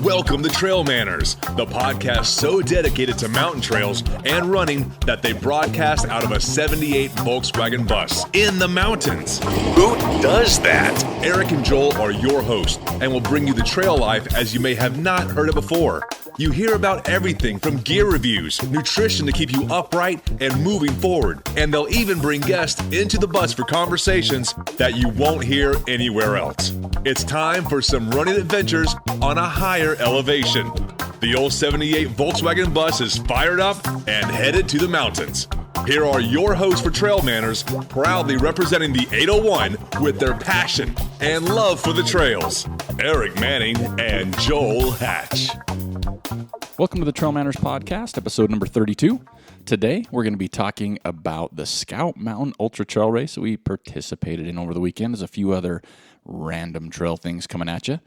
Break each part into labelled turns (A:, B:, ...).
A: Welcome to Trail Manners, the podcast so dedicated to mountain trails and running that they broadcast out of a 78 Volkswagen bus in the mountains. Who does that? Eric and Joel are your hosts and will bring you the trail life as you may have not heard it before. You hear about everything from gear reviews, nutrition to keep you upright and moving forward, and they'll even bring guests into the bus for conversations that you won't hear anywhere else. It's time for some running adventures on a higher elevation. The old 78 Volkswagen bus is fired up and headed to the mountains. Here are your hosts for Trail Manners, proudly representing the 801 with their passion and love for the trails, Eric Manning and Joel Hatch.
B: Welcome to the Trail Manners Podcast, episode number 32. Today, we're going to be talking about the Scout Mountain Ultra Trail Race that we participated in over the weekend. There's a few other random trail things coming at you.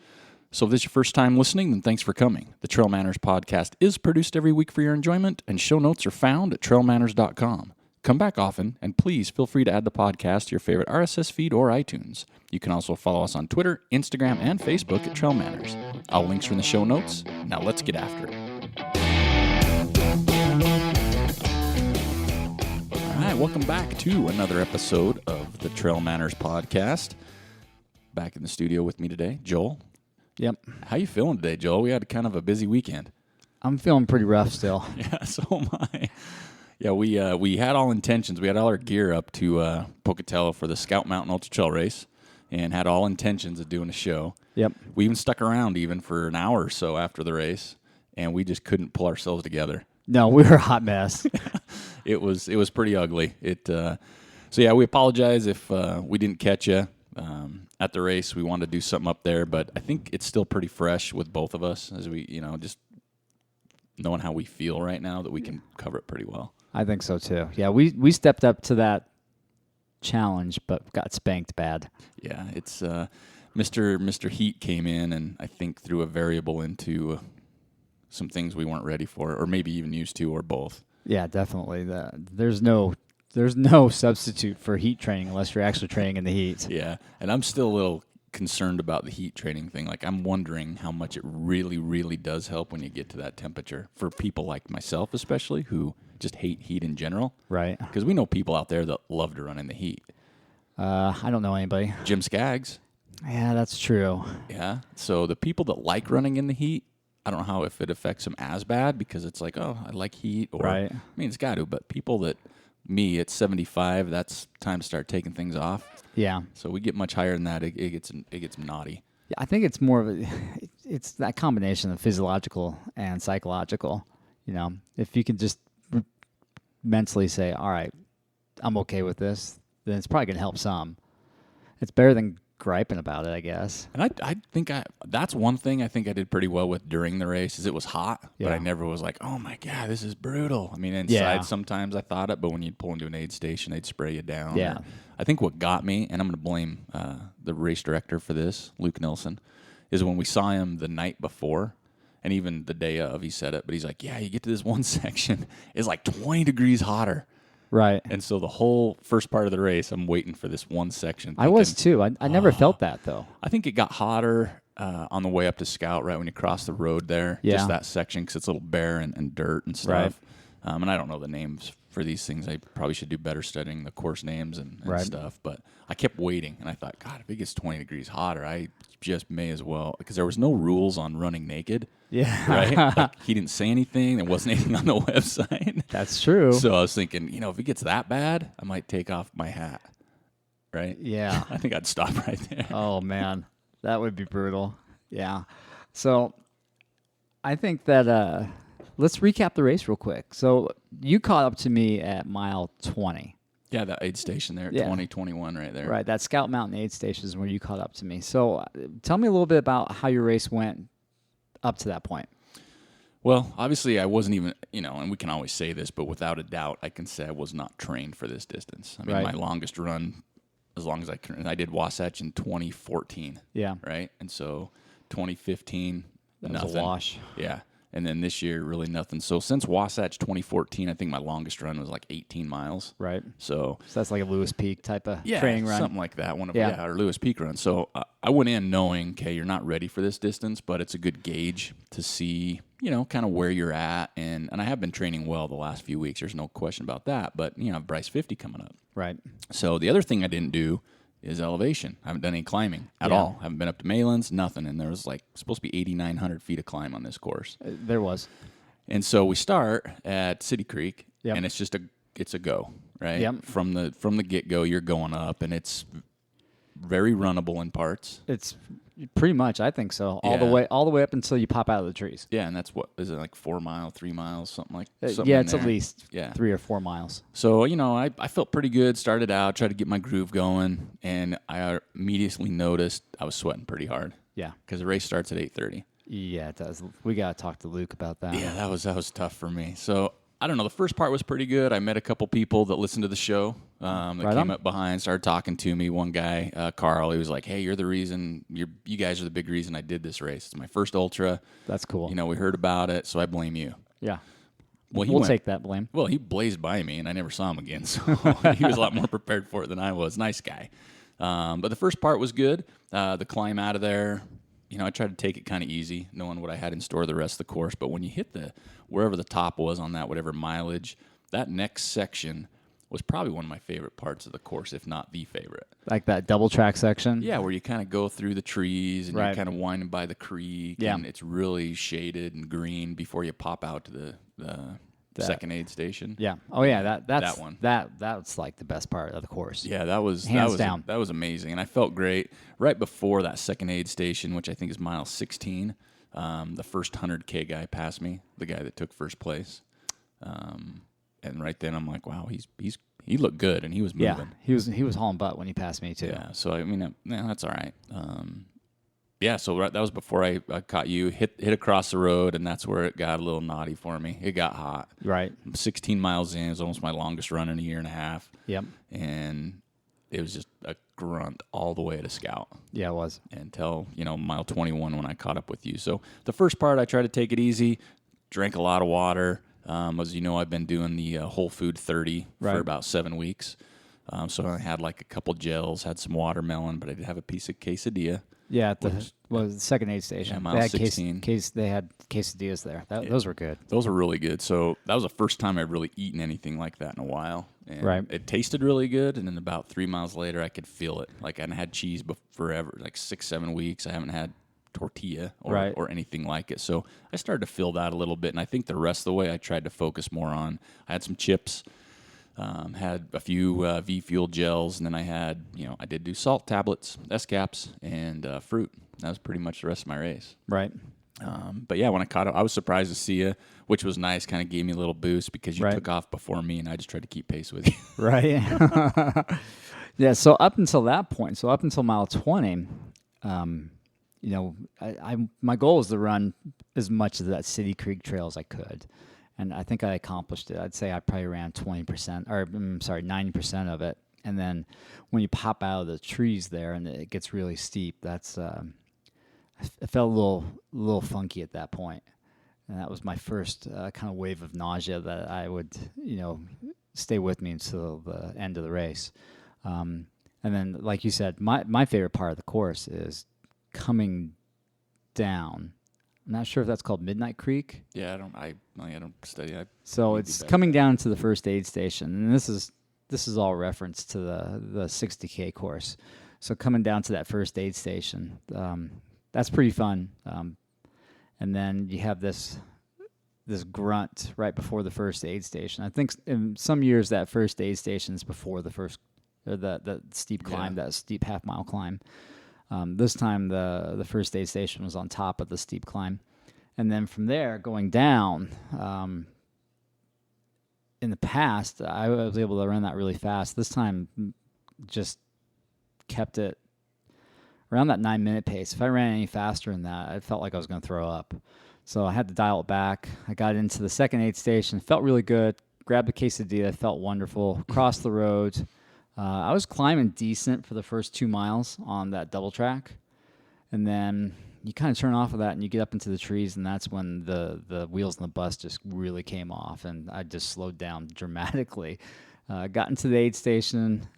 B: So if this is your first time listening, then thanks for coming. The Trail Manners Podcast is produced every week for your enjoyment, and show notes are found at trailmanners.com. Come back often, and please feel free to add the podcast to your favorite RSS feed or iTunes. You can also follow us on Twitter, Instagram, and Facebook at Trail Manners. All links are in the show notes. Now let's get after it. All right, welcome back to another episode of the Trail Manners Podcast. Back in the studio with me today, Joel.
C: Yep.
B: How you feeling today, Joel? We had kind of a busy weekend.
C: I'm feeling pretty rough still.
B: Yeah, so am I. Yeah, we had all intentions. We had all our gear up to Pocatello for the Scout Mountain Ultra Trail Race and had all intentions of doing a show.
C: Yep.
B: We even stuck around even for an hour or so after the race, and we just couldn't pull ourselves together.
C: No, we were a hot mess.
B: It was pretty ugly. So yeah, we apologize if we didn't catch you at the race. We wanted to do something up there, but I think it's still pretty fresh with both of us as we, just knowing how we feel right now that we can cover it pretty well.
C: I think so too. Yeah, we stepped up to that challenge, but got spanked bad.
B: Yeah, it's Mr. Heat came in and I think threw a variable into some things we weren't ready for, or maybe even used to, or both.
C: Yeah, definitely. There's no substitute for heat training unless you're actually training in the heat.
B: Yeah, and I'm still a little concerned about the heat training thing. Like, I'm wondering how much it really, really does help when you get to that temperature for people like myself, especially who just hate heat in general.
C: Right.
B: Because we know people out there that love to run in the heat.
C: I don't know anybody.
B: Jim Skaggs.
C: Yeah, that's true.
B: Yeah. So the people that like running in the heat, I don't know how if it affects them as bad because it's like, oh, I like heat. Or,
C: right.
B: I mean, it's got to, but people that, me at 75, that's time to start taking things off.
C: Yeah.
B: So we get much higher than that. It gets naughty.
C: Yeah, I think it's more of it's that combination of physiological and psychological. If you can just mentally say, all right, I'm okay with this, then it's probably going to help some. It's better than griping about it, I guess.
B: And I think that's one thing I think I did pretty well with during the race is it was hot, but I never was like, oh my God, this is brutal. I mean, inside sometimes I thought it, but when you'd pull into an aid station, they'd spray you down.
C: Yeah.
B: I think what got me, and I'm going to blame the race director for this, Luke Nilsson, is when we saw him the night before, and even the day of, he said it, but he's like, yeah, you get to this one section, it's like 20 degrees hotter.
C: Right.
B: And so the whole first part of the race, I'm waiting for this one section.
C: I was too. I never felt that, though.
B: I think it got hotter on the way up to Scout, right when you cross the road there.
C: Yeah.
B: Just that section because it's a little bare and dirt and stuff. Right. And I don't know the names for these things. I probably should do better studying the course names and stuff. But I kept waiting, and I thought, God, if it gets 20 degrees hotter, I just may as well. Because there was no rules on running naked.
C: Yeah.
B: Right? Like, he didn't say anything. There wasn't anything on the website.
C: That's true.
B: So I was thinking, if it gets that bad, I might take off my hat. Right?
C: Yeah.
B: I think I'd stop right there.
C: Oh, man. That would be brutal. Yeah. So I think that let's recap the race real quick. So you caught up to me at mile 20.
B: Yeah, that aid station there at 2021 right there.
C: Right, that Scout Mountain aid station is where you caught up to me. So tell me a little bit about how your race went up to that point.
B: Well, obviously I wasn't even, and we can always say this, but without a doubt, I can say I was not trained for this distance. I mean, my longest run, as long as I can, I did Wasatch in 2014.
C: Yeah.
B: Right? And so 2015,
C: that
B: nothing.
C: was a wash.
B: Yeah. And then this year, really nothing. So since Wasatch 2014, I think my longest run was like 18 miles.
C: Right.
B: So
C: that's like a Lewis Peak type of training run.
B: Something like that. Our Lewis Peak run. So I went in knowing, okay, you're not ready for this distance, but it's a good gauge to see, kind of where you're at. And I have been training well the last few weeks. There's no question about that. But, I have Bryce 50 coming up.
C: Right.
B: So the other thing I didn't do is elevation. I haven't done any climbing at all. I haven't been up to Malin's, nothing. And there was supposed to be 8,900 feet of climb on this course.
C: There was.
B: And so we start at City Creek,
C: Yep.
B: and it's a go, right?
C: Yep.
B: From the get-go, you're going up, and it's very runnable in parts.
C: It's pretty much, I think so, all the way up until you pop out of the trees.
B: Yeah, and that's what is it, like 4 miles, 3 miles, something like that.
C: Yeah, it's at least 3 or 4 miles.
B: So I felt pretty good. Started out, tried to get my groove going, and I immediately noticed I was sweating pretty hard.
C: Yeah,
B: because the race starts at 8:30.
C: Yeah, it does. We gotta talk to Luke about that.
B: Yeah, that was tough for me. So I don't know. The first part was pretty good. I met a couple people that listened to the show that came up behind, started talking to me. One guy, Carl, he was like, "Hey, you're the reason. You guys are the big reason I did this race. It's my first ultra.
C: That's cool.
B: We heard about it, so I blame you."
C: Yeah.
B: Well,
C: we'll take that blame.
B: Well, he blazed by me, and I never saw him again. So he was a lot more prepared for it than I was. Nice guy. But the first part was good. The climb out of there, I tried to take it kind of easy, knowing what I had in store the rest of the course. But when you hit wherever the top was on that, whatever mileage, that next section was probably one of my favorite parts of the course, if not the favorite.
C: Like that double track section?
B: Yeah, where you kind of go through the trees and you're kind of winding by the creek.
C: Yeah.
B: And it's really shaded and green before you pop out to the second aid station.
C: Yeah. Oh yeah, that's
B: that one.
C: That's like the best part of the course.
B: Yeah, that was
C: down.
B: That was amazing, and I felt great right before that second aid station, which I think is mile 16. The first 100K guy passed me, the guy that took first place, and right then I'm like, wow, he looked good and he was moving.
C: Yeah, he was hauling butt when he passed me too.
B: Yeah, so I mean, that's all right. Yeah, so that was before I caught you, hit across the road, and that's where it got a little naughty for me. It got hot.
C: Right.
B: 16 miles in, it was almost my longest run in a year and a half.
C: Yep.
B: And it was just a grunt all the way to Scout.
C: Yeah, it was.
B: Until, mile 21 when I caught up with you. So the first part, I tried to take it easy, drank a lot of water. As you know, I've been doing the Whole Food 30 for about 7 weeks. So I had like a couple gels, had some watermelon, but I did have a piece of quesadilla.
C: Yeah, at the second aid station.
B: Yeah, mile 16.
C: They had quesadillas there. Those were good.
B: Those were really good. So that was the first time I'd really eaten anything like that in a while. And it tasted really good, and then about 3 miles later, I could feel it. Like I hadn't had cheese forever, like 6-7 weeks. I haven't had tortilla or anything like it. So I started to feel that a little bit, and I think the rest of the way I tried to focus more on. I had some chips. Had a few V-Fuel gels, and then I had, I did do salt tablets, S-caps, and fruit. That was pretty much the rest of my race.
C: Right.
B: But yeah, when I caught up, I was surprised to see you, which was nice, kind of gave me a little boost because you took off before me, and I just tried to keep pace with you.
C: Right. Yeah, so up until that point, up until mile 20, my goal was to run as much of that City Creek trail as I could. And I think I accomplished it. I'd say I probably ran 90% of it. And then when you pop out of the trees there and it gets really steep, that's it felt a little funky at that point. And that was my first kind of wave of nausea that I would, stay with me until the end of the race. And then, like you said, my favorite part of the course is coming down. I'm not sure if that's called Midnight Creek.
B: Yeah, I don't study.
C: So it's coming down to the first aid station, and this is all reference to the 60K course. So coming down to that first aid station, that's pretty fun. And then you have this grunt right before the first aid station. I think in some years that first aid station is before the first or the steep climb, that steep half-mile climb. This time, the first aid station was on top of the steep climb. And then from there, going down, in the past, I was able to run that really fast. This time, just kept it around that 9-minute pace. If I ran any faster than that, I felt like I was going to throw up. So I had to dial it back. I got into the second aid station, felt really good, grabbed the quesadilla, felt wonderful, crossed the road. I was climbing decent for the first 2 miles on that double track. And then you kind of turn off of that and you get up into the trees, and that's when the wheels on the bus just really came off, and I just slowed down dramatically. Got into the aid station.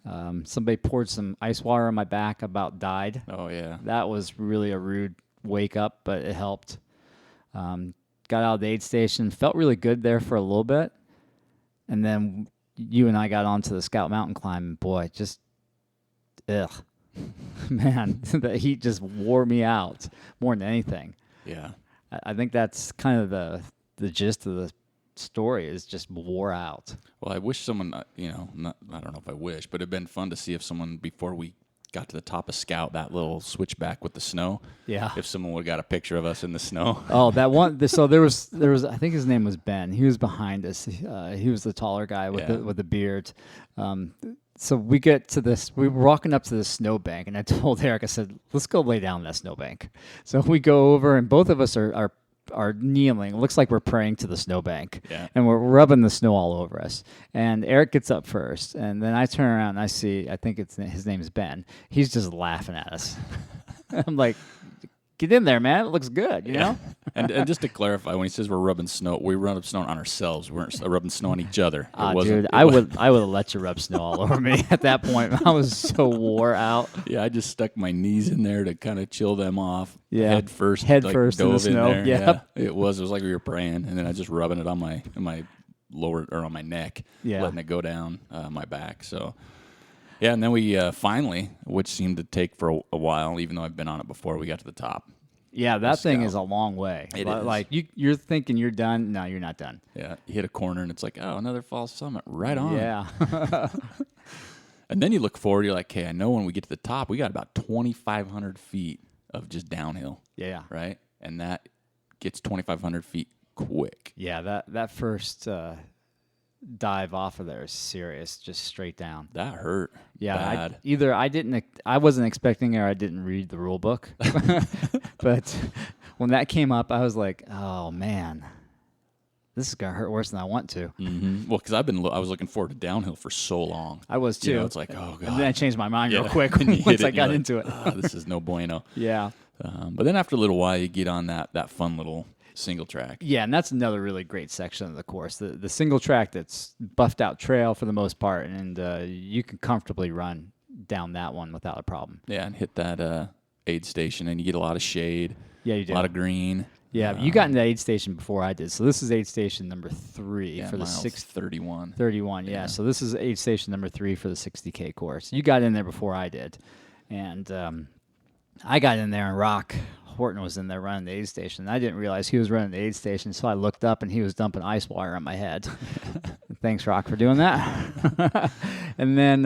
C: Somebody poured some ice water on my back. I about died.
B: Oh, yeah.
C: That was really a rude wake up, but it helped. Got out of the aid station. Felt really good there for a little bit. And then you and I got onto the Scout Mountain climb. And boy, just, ugh. Man, the heat just wore me out more than anything.
B: Yeah.
C: I think that's kind of the gist of the story, is just wore out.
B: Well, I wish someone, I don't know if I wish, but it'd been fun to see if someone, before we got to the top of Scout, that little switchback with the snow.
C: Yeah.
B: If someone would have got a picture of us in the snow.
C: Oh, that one. So there was. I think his name was Ben. He was behind us. He was the taller guy with the beard. So we get to this. We were walking up to the snowbank, and I told Eric, I said, "Let's go lay down on that snowbank." So we go over, and both of us are kneeling. It looks like we're praying to the snowbank.
B: Yeah.
C: And we're rubbing the snow all over us. And Eric gets up first, and then I turn around and I see, I think his name is Ben. He's just laughing at us. I'm like, get in there, man. It looks good, you know?
B: And just to clarify, when he says we're rubbing snow, we rub snow on ourselves. We weren't rubbing snow on each other.
C: Dude, I would have let you rub snow all over me at that point. I was so wore out.
B: Yeah, I just stuck my knees in there to kind of chill them off.
C: Yeah,
B: head first
C: in the snow.
B: there.
C: Yep.
B: Yeah, it was like we were praying, and then I just rubbing it on my lower, or on my neck, letting it go down my back. So. Yeah, and then we finally, which seemed to take for a while, even though I've been on it before, we got to the top.
C: Yeah, that thing is a long way.
B: It is.
C: Like you're thinking you're done. No, you're not done.
B: Yeah, you hit a corner and it's like, oh, another fall summit. Right on.
C: Yeah.
B: And then you look forward, you're like, okay, I know when we get to the top, we got about 2,500 feet of just downhill.
C: Yeah.
B: Right? And that gets 2,500 feet quick.
C: Yeah, that first dive off of there is serious, just straight down.
B: That hurt.
C: Yeah,
B: bad.
C: I wasn't expecting it, or I didn't read the rule book. But when that came up, I was like, oh man, this is gonna hurt worse than I want to.
B: Mm-hmm. Well, because I was looking forward to downhill for so long.
C: I was too.
B: It's like, oh god.
C: And then I changed my mind real quick
B: once
C: I got into it.
B: Oh, this is no bueno.
C: Yeah.
B: But then after a little while, you get on that fun little single track.
C: Yeah, and that's another really great section of the course. The single track that's buffed out trail for the most part, and you can comfortably run down that one without a problem.
B: Yeah, and hit that aid station, and you get a lot of shade.
C: Yeah, you do.
B: A lot of green.
C: Yeah, you got into aid station before I did. So this is aid station number 3 for the
B: 631.
C: 31, yeah. So this is aid station number 3 for the 60K course. You got in there before I did. And I got in there, and Rock Horton was in there running the aid station. I didn't realize he was running the aid station, so I looked up, and he was dumping ice water on my head. Thanks, Rock, for doing that. And then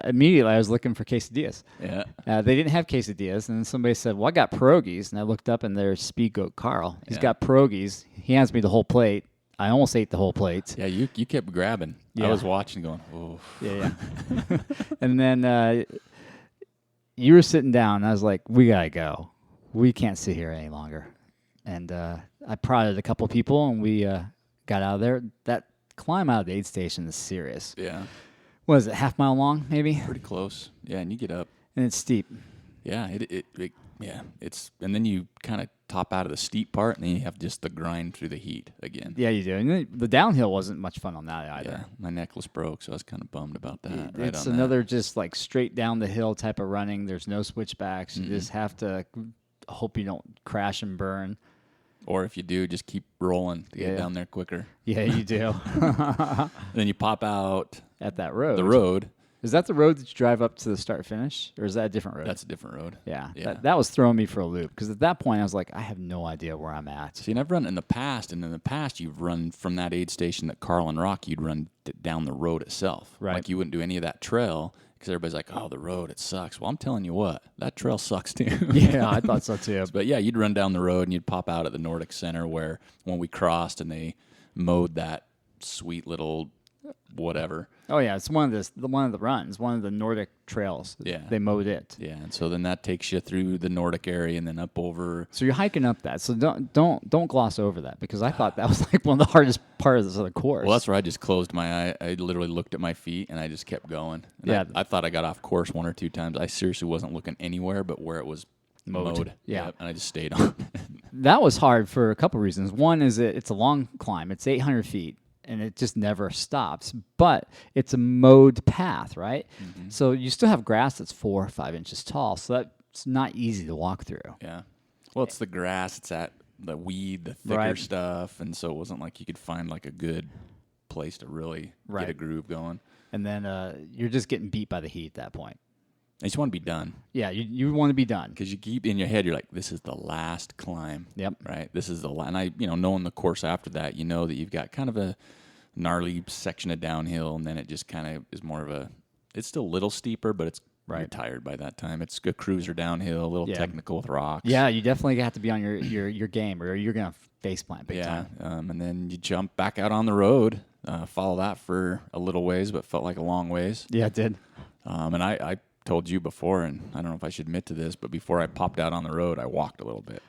C: immediately I was looking for quesadillas.
B: Yeah.
C: They didn't have quesadillas, and then somebody said, well, I got pierogies. And I looked up, and there's Speed Goat Carl. He's got pierogies. He hands me the whole plate. I almost ate the whole plate.
B: Yeah, you kept grabbing.
C: Yeah.
B: I was watching going, oh.
C: Yeah. And then you were sitting down, and I was like, we got to go. We can't sit here any longer. And I prodded a couple people, and we got out of there. That climb out of the aid station is serious.
B: Yeah.
C: What is it, half mile long, maybe?
B: Pretty close. Yeah, and you get up.
C: And it's steep.
B: Yeah, and then you kind of top out of the steep part, and then you have just the grind through the heat again.
C: Yeah, you do. And then the downhill wasn't much fun on that either.
B: Yeah, my necklace broke, so I was kind of bummed about that.
C: It's another just like straight down the hill type of running. There's no switchbacks. You just have to hope you don't crash and burn.
B: Or if you do, just keep rolling to get down there quicker.
C: Yeah, you do.
B: Then you pop out
C: at that road.
B: The road.
C: Is that the road that you drive up to the start finish, or is that a different road?
B: That's a different road.
C: Yeah. That was throwing me for a loop, because at that point I was like, I have no idea where I'm at.
B: See, and I've run in the past, and in the past you've run from that aid station that Carl and Rock, you'd run down the road itself.
C: Right.
B: Like you wouldn't do any of that trail, because everybody's like, oh, the road, it sucks. Well, I'm telling you what, that trail sucks too.
C: Yeah, I thought so too.
B: But yeah, you'd run down the road, and you'd pop out at the Nordic Center, where when we crossed and they mowed that sweet little whatever.
C: Oh yeah, it's one of the runs, one of the Nordic trails.
B: Yeah,
C: they mowed it.
B: Yeah, and so then that takes you through the Nordic area and then up over.
C: So you're hiking up that. So don't gloss over that, because I thought that was like one of the hardest parts of the course.
B: Well, that's where I just closed my eye. I literally looked at my feet and I just kept going. And
C: yeah,
B: I thought I got off course one or two times. I seriously wasn't looking anywhere but where it was mode.
C: Yeah.
B: Yep, and I just stayed on.
C: That was hard for a couple reasons. One is that it's a long climb. It's 800 feet, and it just never stops. But it's a mowed path, right?
B: Mm-hmm.
C: So you still have grass that's 4 or 5 inches tall. So that's not easy to walk through.
B: Yeah. Well, it's the grass. It's the weed, the thicker stuff, and so it wasn't like you could find like a good place to really get a groove going.
C: And then you're just getting beat by the heat at that point.
B: I just want to be done.
C: Yeah, you want to be done.
B: Because you keep in your head, you're like, this is the last climb.
C: Yep.
B: Right? This is the last. And knowing the course after that, you know that you've got kind of a gnarly section of downhill, and then it just kind of is more of it's still a little steeper, but it's you're tired by that time. It's a cruiser downhill, a little technical with rocks.
C: Yeah, you definitely have to be on your game, or you're going to face plant big time.
B: And then you jump back out on the road, follow that for a little ways, but felt like a long ways.
C: Yeah, it did.
B: And I told you before, and I don't know if I should admit to this, but before I popped out on the road, I walked a little bit.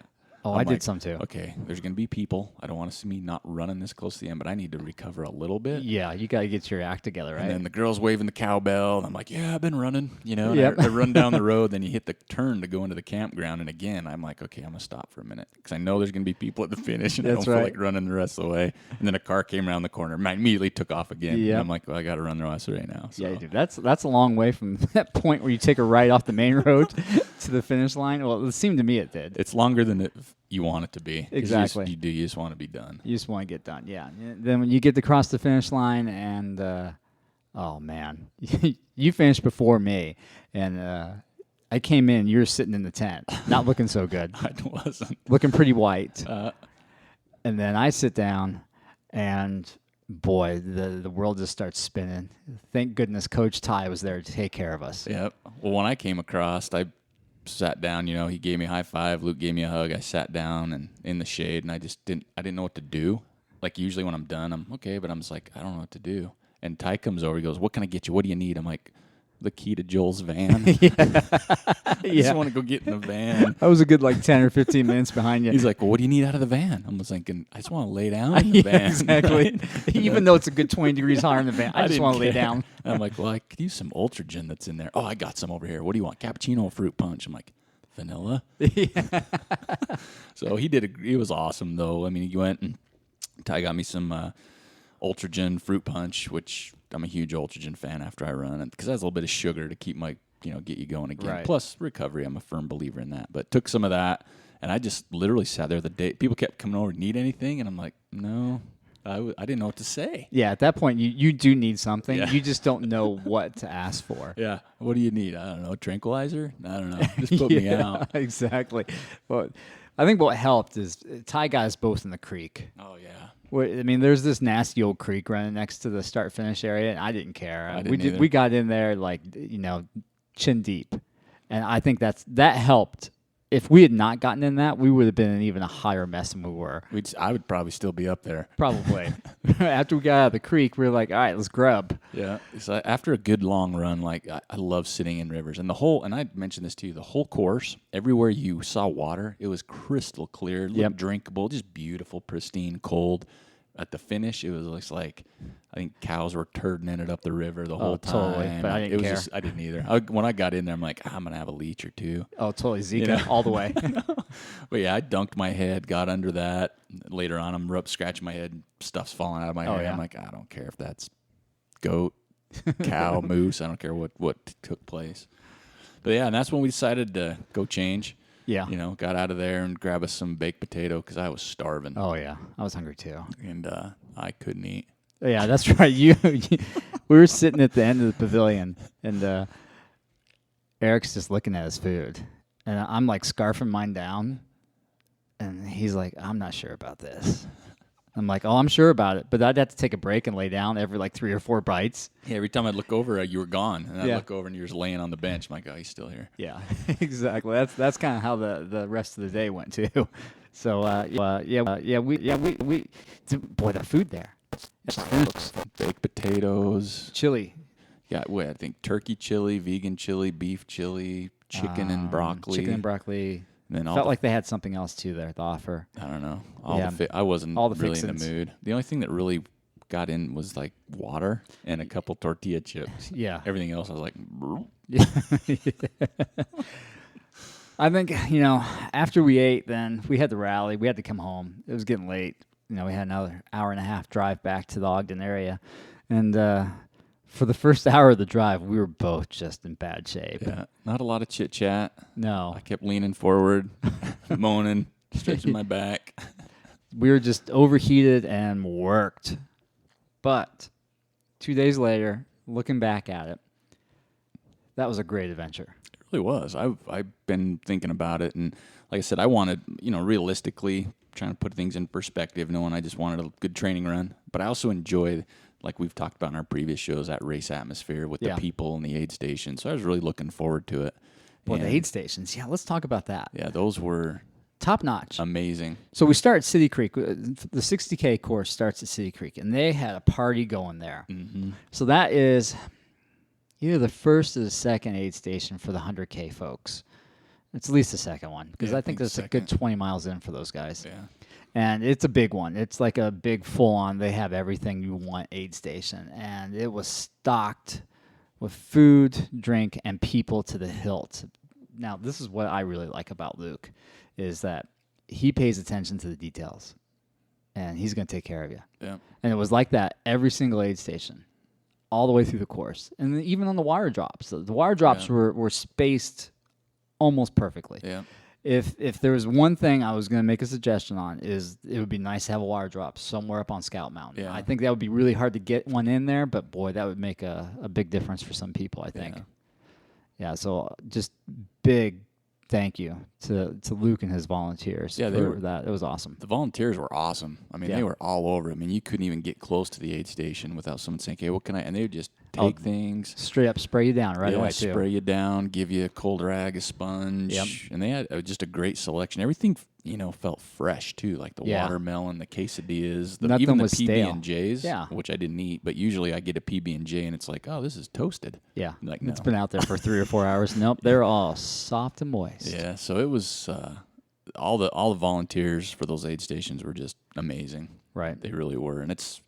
C: Oh, I did some too.
B: Okay, there's going to be people. I don't want to see me not running this close to the end, but I need to recover a little bit.
C: Yeah, you got to get your act together, right?
B: And then the girl's waving the cowbell, and I'm like, yeah, I've been running, and I run down the road, then you hit the turn to go into the campground, and again, I'm like, okay, I'm going to stop for a minute, because I know there's going to be people at the finish, and I don't feel like running the rest of the way. And then a car came around the corner, and I immediately took off again. And I'm like, well, I got to run the rest of the way now. So.
C: Yeah, dude, that's a long way from that point where you take a right off the main road to the finish line. Well, it seemed to me it did.
B: It's longer than you want it to be.
C: Exactly.
B: You just want to be done.
C: You just want to get done, yeah. Then when you get across the finish line and, oh, man, you finished before me. And I came in, you were sitting in the tent, not looking so good.
B: I wasn't.
C: Looking pretty white. And then I sit down, and, boy, the world just starts spinning. Thank goodness Coach Ty was there to take care of us.
B: Yep. Well, when I came across, I sat down, he gave me a high five, Luke gave me a hug. I sat down and in the shade, and I didn't know what to do. Like usually when I'm done, I'm okay, but I'm just like, I don't know what to do. And Ty comes over, he goes, what can I get you? What do you need? I'm like, the key to Joel's van. I just want to go get in the van.
C: I was a good 10 or 15 minutes behind you.
B: He's like, well, what do you need out of the van? I'm just thinking, I just want to lay down in the van.
C: Exactly. Even though it's a good 20 degrees higher in the van, I just want to lay down.
B: And I'm like, well, I could use some Ultragen that's in there. Oh, I got some over here. What do you want? Cappuccino or fruit punch? I'm like, vanilla. So he was awesome though. I mean, he went and Ty got me some Ultragen fruit punch, which I'm a huge Ultragen fan after I run, because it has a little bit of sugar to keep my, get you going again.
C: Right.
B: Plus recovery, I'm a firm believer in that. But took some of that, and I just literally sat there the day. People kept coming over, need anything? And I'm like, no. I didn't know what to say.
C: Yeah, at that point, you do need something. Yeah. You just don't know what to ask for.
B: Yeah. What do you need? I don't know. Tranquilizer? I don't know. Just put me out.
C: Exactly. Well, I think what helped is Ty got us both in the creek.
B: Oh, yeah.
C: I mean, there's this nasty old creek running next to the start-finish area, and I didn't care. We got in there chin deep, and I think that helped. If we had not gotten in that, we would have been in even a higher mess than we were.
B: I would probably still be up there.
C: Probably. After we got out of the creek, we were like, all right, let's grub.
B: Yeah. So after a good long run, I love sitting in rivers. And and I mentioned this to you, the whole course, everywhere you saw water, it was crystal clear, looked drinkable, just beautiful, pristine, cold. At the finish, it was like I think cows were turding in it up the river the whole time.
C: Totally, but I didn't care.
B: I didn't either. When I got in there, I'm like, I'm going to have a leech or two.
C: Oh, totally. Zika all the way.
B: But yeah, I dunked my head, got under that. Later on, I'm scratching my head. Stuff's falling out of my hair. Yeah. I'm like, I don't care if that's goat, cow, moose. I don't care what took place. But yeah, and that's when we decided to go change.
C: Yeah.
B: Got out of there and grab us some baked potato because I was starving.
C: Oh, yeah. I was hungry, too.
B: And I couldn't eat.
C: Yeah, that's right. We were sitting at the end of the pavilion, and Eric's just looking at his food. And I'm, scarfing mine down, and he's like, I'm not sure about this. I'm like, oh, I'm sure about it. But I'd have to take a break and lay down every 3 or 4 bites.
B: Yeah, every time I'd look over, you were gone. And I'd look over and you were just laying on the bench. I'm like, oh, he's still here.
C: Yeah, exactly. That's kind of how the rest of the day went, too. So, boy, the food there.
B: Baked potatoes.
C: Chili.
B: Yeah, I think turkey chili, vegan chili, beef chili, chicken and broccoli.
C: Chicken and broccoli.
B: And then
C: felt like they had something else too there to offer.
B: I don't know. I wasn't really in the mood. The only thing that really got in was water and a couple tortilla chips.
C: Yeah.
B: Everything else I was like,
C: yeah. I think, after we ate, then we had to rally. We had to come home. It was getting late. We had another hour and a half drive back to the Ogden area. And for the first hour of the drive, we were both just in bad shape.
B: Yeah, not a lot of chit-chat.
C: No.
B: I kept leaning forward, moaning, stretching my back.
C: We were just overheated and worked. But 2 days later, looking back at it, that was a great adventure.
B: It really was. I've been thinking about it, and like I said, I wanted, realistically, trying to put things in perspective, knowing I just wanted a good training run. But I also enjoy, like we've talked about in our previous shows, that race atmosphere with the people and the aid station. So I was really looking forward to it.
C: Well, the aid stations, let's talk about that.
B: Yeah, those were
C: top notch.
B: Amazing.
C: So we start at City Creek. The 60K course starts at City Creek, and they had a party going there.
B: Mm-hmm.
C: So that is either the first or the second aid station for the 100K folks. It's at least the second one, because I think that's a good 20 miles in for those guys.
B: Yeah.
C: And it's a big one. It's like a big full-on, they have everything you want aid station. And it was stocked with food, drink, and people to the hilt. Now, this is what I really like about Luke, is that he pays attention to the details, and he's going to take care of you.
B: Yeah.
C: And it was like that every single aid station, all the way through the course. And then even on the wire drops. The wire drops were spaced almost perfectly.
B: Yeah.
C: If there was one thing I was going to make a suggestion on, is it would be nice to have a wire drop somewhere up on Scout Mountain.
B: Yeah.
C: I think that would be really hard to get one in there, but boy, that would make a big difference for some people, I think. Yeah, so just big thank you to Luke and his volunteers for that. It was awesome.
B: The volunteers were awesome. I mean, they were all over. I mean, you couldn't even get close to the aid station without someone saying, "Hey, what can I?" And they would just take things.
C: Straight up spray you down right away, too.
B: Spray you down, give you a cold rag, a sponge.
C: Yep.
B: And they had just a great selection. Everything, felt fresh, too, like the watermelon, the quesadillas, even the
C: was stale.
B: PB&Js, which I didn't eat. But usually I get a PB&J, and it's like, oh, this is toasted.
C: Yeah,
B: like,
C: it's been out there for 3 or 4 hours. Nope, they're all soft and moist.
B: Yeah, so it was all the volunteers for those aid stations were just amazing.
C: Right.
B: They really were. And it's,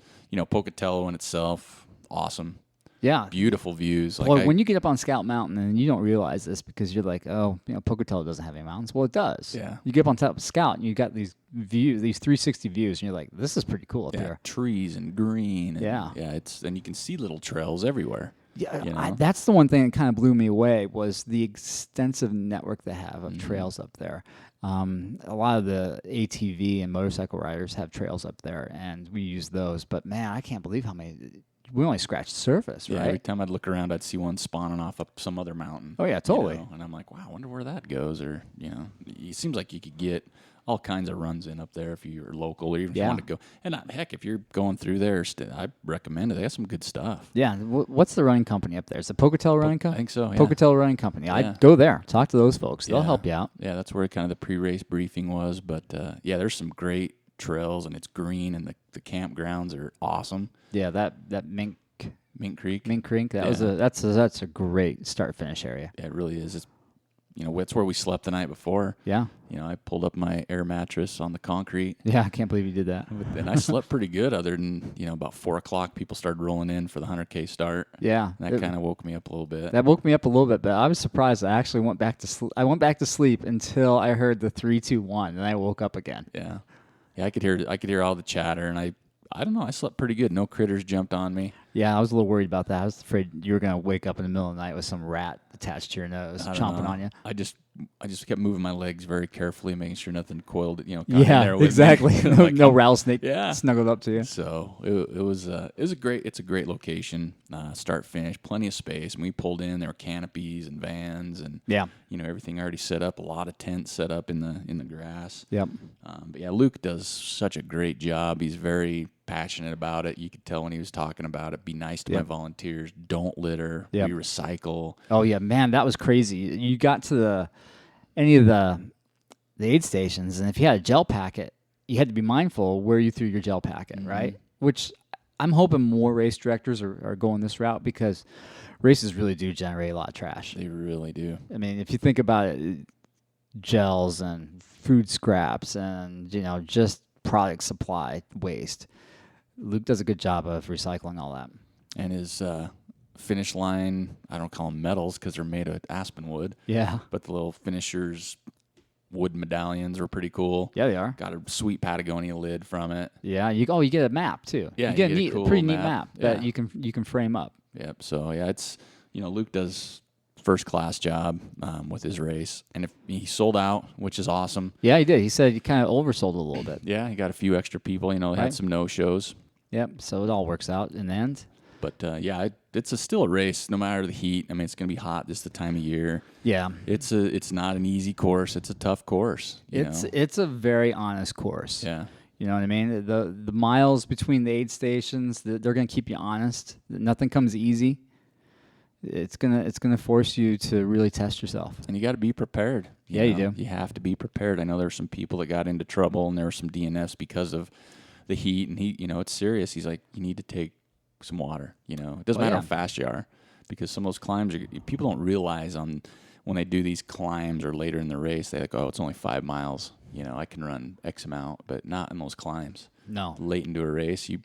B: Pocatello in itself, awesome.
C: Yeah.
B: Beautiful views.
C: Well, when you get up on Scout Mountain, and you don't realize this because you're like, oh, Pocatello doesn't have any mountains. Well, it does.
B: Yeah.
C: You get up on top of Scout, and you got these views, these 360 views, and you're like, this is pretty cool up here.
B: Trees and green. And,
C: yeah.
B: And you can see little trails everywhere.
C: Yeah, that's the one thing that kind of blew me away was the extensive network they have of trails up there. A lot of the ATV and motorcycle riders have trails up there, and we use those. But, man, I can't believe how many... We only scratched the surface, right?
B: Yeah, every time I'd look around, I'd see one spawning off up some other mountain.
C: Oh, yeah, totally.
B: And I'm like, wow, I wonder where that goes. Or, it seems like you could get all kinds of runs in up there if you're local or even if you want to go. And heck, if you're going through there, I recommend it. They got some good stuff.
C: Yeah. What's the running company up there? Is it Pocatello Running Company?
B: I think so, yeah.
C: Pocatello Running Company. I'd go there. Talk to those folks. They'll help you out.
B: Yeah, that's where kind of the pre-race briefing was. But, there's some great trails, and it's green, and the campgrounds are awesome.
C: Yeah, that Mink Creek. That's a great start-finish area.
B: Yeah, it really is. It's it's where we slept the night before.
C: Yeah.
B: I pulled up my air mattress on the concrete.
C: Yeah, I can't believe you did that.
B: And I slept pretty good other than, about 4 o'clock, people started rolling in for the 100K start.
C: Yeah.
B: And that kind of woke me up a little bit.
C: That woke me up a little bit, but I was surprised. I actually went back to sleep. I went back to sleep until I heard the 3, 2, 1, and I woke up again.
B: Yeah. Yeah, I could hear all the chatter, and I don't know, I slept pretty good. No critters jumped on me.
C: Yeah, I was a little worried about that. I was afraid you were going to wake up in the middle of the night with some rat attached to your nose, chomping on you.
B: I just kept moving my legs very carefully, making sure nothing coiled, got in
C: yeah,
B: there with
C: exactly.
B: me.
C: no rattlesnake snuggled up to you.
B: So it's a great location, start finish, plenty of space. And we pulled in, there were canopies and vans and everything already set up. A lot of tents set up in the grass.
C: Yep.
B: But yeah, Luke does such a great job. He's very passionate about it. You could tell when he was talking about it. Be nice to my volunteers. Don't litter. We recycle.
C: Oh yeah, man, that was crazy. You got to any of the aid stations, and if you had a gel packet, you had to be mindful where you threw your gel packet, right? Which I'm hoping more race directors are going this route, because races really do generate a lot of trash.
B: They really do.
C: I mean, if you think about it, gels and food scraps and just product supply waste. Luke does a good job of recycling all that.
B: And his finish line, I don't call them medals because they're made of aspen wood.
C: Yeah.
B: But the little finishers wood medallions are pretty cool.
C: Yeah, they are.
B: Got a sweet Patagonia lid from it.
C: Yeah. You get a map too.
B: Yeah,
C: you get,
B: a cool
C: pretty neat
B: map.
C: map that you can frame up.
B: Yep. So yeah, it's Luke does first class job with his race, and if he sold out, which is awesome.
C: Yeah, he did. He said he kind of oversold a little bit.
B: Yeah, he got a few extra people. Had some no shows.
C: Yep. So it all works out in the end.
B: But it's still a race, no matter the heat. I mean, it's going to be hot this the time of year.
C: Yeah.
B: It's not an easy course. It's a tough course.
C: It's a very honest course.
B: Yeah.
C: You know what I mean? The miles between the aid stations, they're going to keep you honest. Nothing comes easy. It's gonna force you to really test yourself.
B: And you got to be prepared.
C: You do.
B: You have to be prepared. I know there's some people that got into trouble, and there were some DNFs because of the heat. And it's serious. He's like, you need to take some water. It doesn't matter how fast you are, because some of those climbs people don't realize when they do these climbs or later in the race, they're like, oh, it's only 5 miles. I can run X amount, but not in those climbs.
C: No.
B: Late into a race, you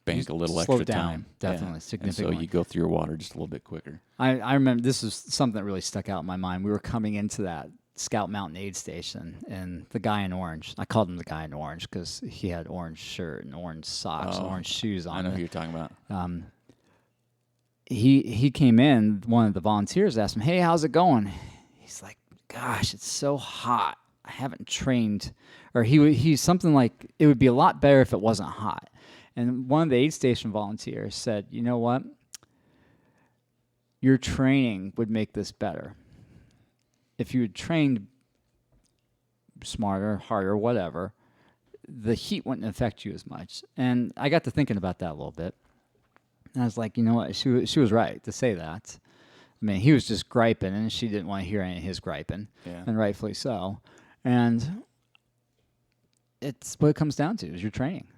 B: bank a little
C: slow
B: extra
C: down,
B: time.
C: definitely,
B: And
C: significantly.
B: so you go through your water just a little bit quicker.
C: I remember this was something that really stuck out in my mind. We were coming into that Scout Mountain aid station, and the guy in orange, I called him the guy in orange because he had orange shirt and orange socks and orange shoes on.
B: I know who you're talking about.
C: He came in, one of the volunteers asked him, hey, how's it going? He's like, gosh, it's so hot. I haven't trained. Or he's something like, it would be a lot better if it wasn't hot. And one of the aid station volunteers said, you know what? Your training would make this better. If you had trained smarter, harder, whatever, the heat wouldn't affect you as much. And I got to thinking about that a little bit. And I was like, you know what? She was right to say that. I mean, he was just griping, and she didn't want to hear any of his griping, and rightfully so. And it's what it comes down to is your training,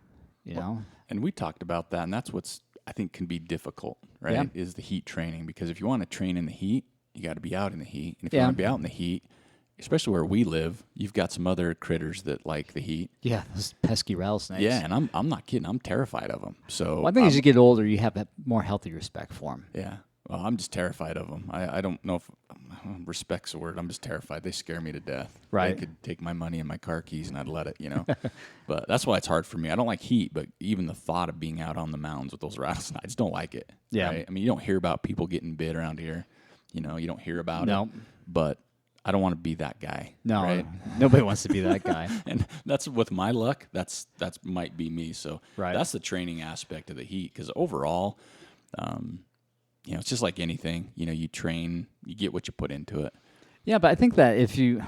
C: you know?
B: And we talked about that, and that's what's, I think, can be difficult, right?
C: Yeah.
B: Is the heat training. Because if you want to train in the heat, you got to be out in the heat. And if you want to be out in the heat, especially where we live, you've got some other critters that like the heat.
C: Yeah, those pesky rattlesnakes.
B: Yeah, and I'm not kidding. I'm terrified of them. So
C: well, I think as you get older, you have a more healthy respect for them.
B: Yeah. Well, I'm just terrified of them. I don't know if respect's the word. I'm just terrified. They scare me to death.
C: Right.
B: They could take my money and my car keys, and I'd let it, But that's why it's hard for me. I don't like heat, but even the thought of being out on the mountains with those rattlesnakes, I just don't like it.
C: Yeah.
B: Right? I mean, you don't hear about people getting bit around here. You don't hear about
C: No.
B: it. But I don't want to be that guy.
C: No,
B: right?
C: Nobody wants to be that guy.
B: And that's with my luck. That's might be me. So
C: Right.
B: that's the training aspect of the heat. Because overall, it's just like anything. You train, you get what you put into it.
C: Yeah, but I think that if you